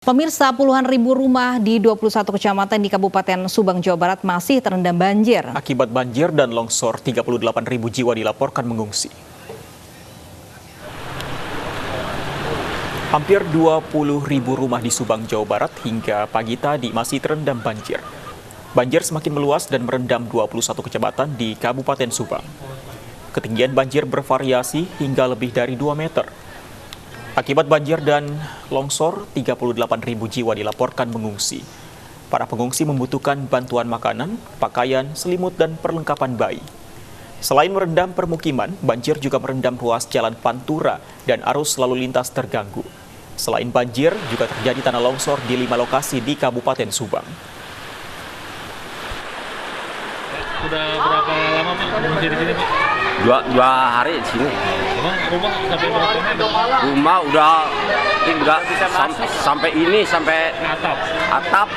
Pemirsa, puluhan ribu rumah di 21 kecamatan di Kabupaten Subang, Jawa Barat masih terendam banjir. Akibat banjir dan longsor, 38.000 jiwa dilaporkan mengungsi. Hampir 20.000 rumah di Subang, Jawa Barat hingga pagi tadi masih terendam banjir. Banjir semakin meluas dan merendam 21 kecamatan di Kabupaten Subang. Ketinggian banjir bervariasi hingga lebih dari 2 meter. Akibat banjir dan longsor, 38.000 jiwa dilaporkan mengungsi. Para pengungsi membutuhkan bantuan makanan, pakaian, selimut, dan perlengkapan bayi. Selain merendam permukiman, banjir juga merendam ruas jalan Pantura dan arus lalu lintas terganggu. Selain banjir, juga terjadi tanah longsor di 5 lokasi di Kabupaten Subang. Udah berapa lama Pak mengungsi di sini Pak? Dua hari di sini. Emang rumah sampai berapa meter? Rumah udah sampai ini, sampai atap.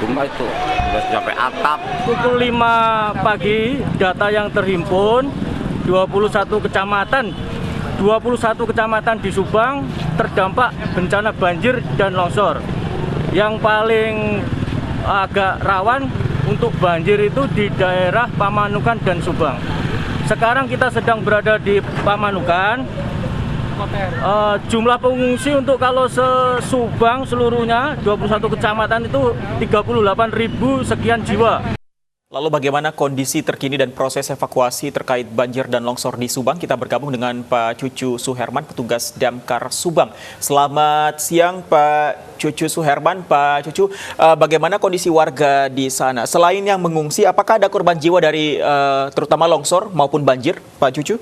Rumah itu udah sampai atap. Pukul 5 pagi, data yang terhimpun 21 kecamatan di Subang terdampak bencana banjir dan longsor. Yang paling agak rawan untuk banjir itu di daerah Pamanukan dan Subang. Sekarang kita sedang berada di Pamanukan. Jumlah pengungsi untuk kalau se-Subang seluruhnya 21 kecamatan itu 38.000 sekian jiwa. Lalu bagaimana kondisi terkini dan proses evakuasi terkait banjir dan longsor di Subang? Kita bergabung dengan Pak Cucu Suherman, petugas Damkar Subang. Selamat siang Pak Cucu Suherman. Pak Cucu, bagaimana kondisi warga di sana? Selain yang mengungsi, apakah ada korban jiwa dari terutama longsor maupun banjir, Pak Cucu?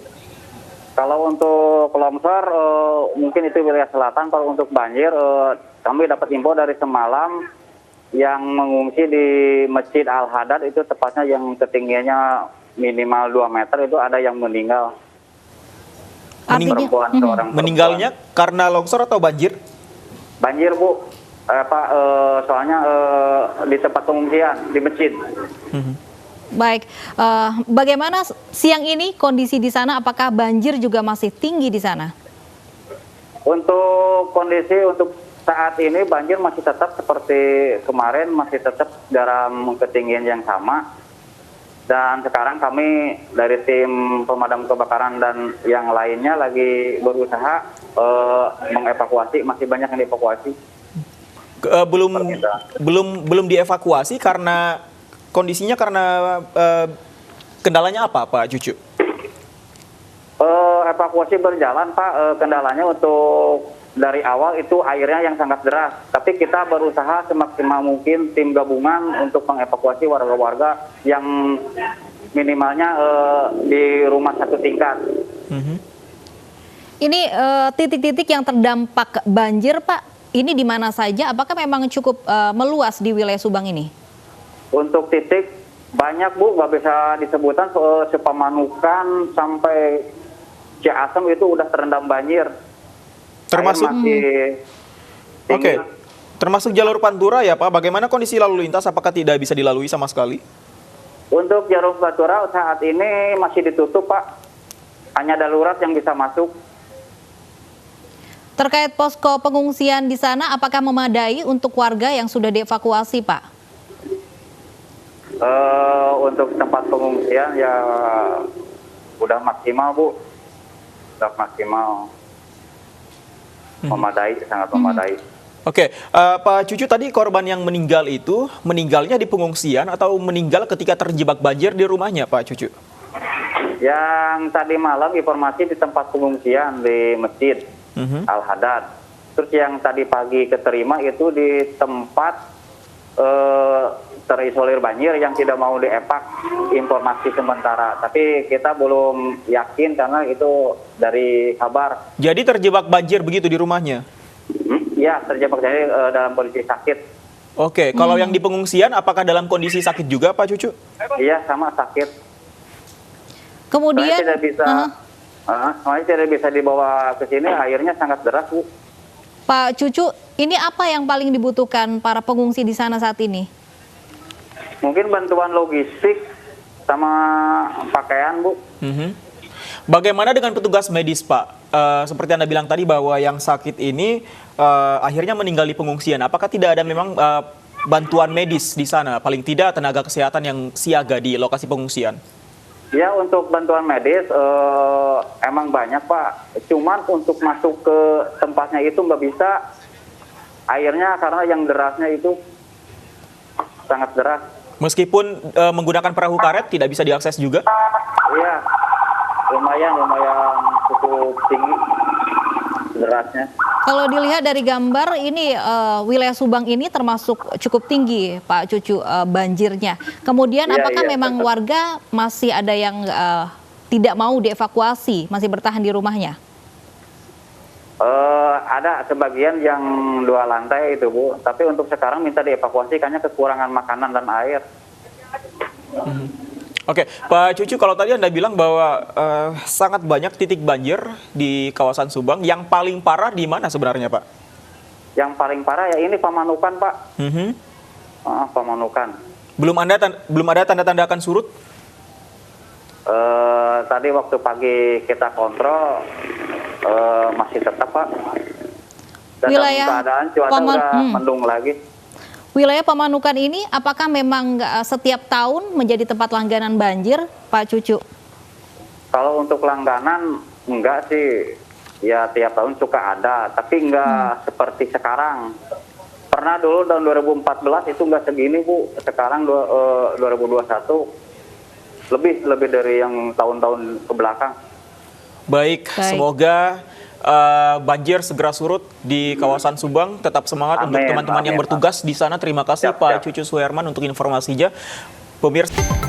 Kalau untuk longsor, mungkin itu wilayah selatan. Kalau untuk banjir, kami dapat info dari semalam yang mengungsi di Masjid Al-Hadad itu tepatnya yang ketinggiannya minimal 2 meter itu ada yang meninggal. Artinya, meninggalnya karena longsor atau banjir? Banjir Bu, soalnya di tempat pengungsian di masjid. Baik, bagaimana siang ini kondisi di sana? Apakah banjir juga masih tinggi di sana? Untuk kondisi untuk saat ini banjir masih tetap seperti kemarin, masih tetap dalam ketinggian yang sama. Dan sekarang kami dari tim pemadam kebakaran dan yang lainnya lagi berusaha mengevakuasi, masih banyak yang dievakuasi. Belum dievakuasi karena kondisinya karena kendalanya apa, Pak Cucu? Evakuasi berjalan, Pak. Kendalanya untuk dari awal itu airnya yang sangat deras, tapi kita berusaha semaksimal mungkin tim gabungan untuk mengevakuasi warga-warga yang minimalnya di rumah 1 tingkat. Ini titik-titik yang terdampak banjir, Pak, ini di mana saja? Apakah memang cukup meluas di wilayah Subang ini? Untuk titik banyak Bu, nggak bisa disebutkan, Sepamanukan sampai Ciasem itu udah terendam banjir. Termasuk termasuk jalur Pantura ya Pak. Bagaimana kondisi lalu lintas? Apakah tidak bisa dilalui sama sekali? Untuk jalur Pantura saat ini masih ditutup Pak. Hanya darurat yang bisa masuk. Terkait posko pengungsian di sana, apakah memadai untuk warga yang sudah dievakuasi Pak? Untuk tempat pengungsian ya udah maksimal Bu. Udah maksimal. Memadai, sangat memadai. Oke, Pak Cucu, tadi korban yang meninggal itu meninggalnya di pengungsian atau meninggal ketika terjebak banjir di rumahnya, Pak Cucu? Yang tadi malam informasi di tempat pengungsian di Masjid Al-Hadad. Terus yang tadi pagi keterima itu di tempat terisolir banjir yang tidak mau diepak, informasi sementara. Tapi kita belum yakin karena itu dari kabar. Jadi terjebak banjir begitu di rumahnya? Ya, terjebak banjir dalam kondisi sakit. Oke, kalau yang di pengungsian apakah dalam kondisi sakit juga Pak Cucu? Iya, sama sakit. Kemudian tidak bisa dibawa ke sini, airnya sangat deras Bu. Pak Cucu, ini apa yang paling dibutuhkan para pengungsi di sana saat ini? Mungkin bantuan logistik sama pakaian, Bu. Bagaimana dengan petugas medis, Pak? seperti Anda bilang tadi bahwa yang sakit ini akhirnya meninggal di pengungsian. Apakah tidak ada memang bantuan medis di sana? Paling tidak tenaga kesehatan yang siaga di lokasi pengungsian? Ya, untuk bantuan medis emang banyak, Pak. Cuman untuk masuk ke tempatnya itu nggak bisa. Airnya karena yang derasnya itu sangat deras. Meskipun menggunakan perahu karet tidak bisa diakses juga? Iya, lumayan cukup tinggi derasnya. Kalau dilihat dari gambar ini wilayah Subang ini termasuk cukup tinggi, Pak Cucu, banjirnya. Kemudian apakah memang warga masih ada yang tidak mau dievakuasi, masih bertahan di rumahnya? Ada sebagian yang 2 lantai itu, Bu. Tapi untuk sekarang minta dievakuasi karena kekurangan makanan dan air. Oke, Pak Cucu, kalau tadi Anda bilang bahwa sangat banyak titik banjir di kawasan Subang, yang paling parah di mana sebenarnya, Pak? Yang paling parah ya ini Pamanukan, Pak. Pamanukan. Belum ada tanda-tanda akan surut? Tadi waktu pagi kita kontrol masih tetap, Pak. Dan dalam keadaan cuaca udah mendung lagi. Wilayah Pamanukan ini apakah memang setiap tahun menjadi tempat langganan banjir, Pak Cucu? Kalau untuk langganan enggak sih, ya tiap tahun suka ada, tapi enggak seperti sekarang. Pernah dulu tahun 2014 itu enggak segini, Bu. Sekarang 2021 lebih dari yang tahun-tahun ke belakang. Baik, semoga banjir segera surut di kawasan Subang. Tetap semangat untuk teman-teman yang bertugas di sana. Terima kasih Pak Cucu Suherman untuk informasinya. Pemirsa.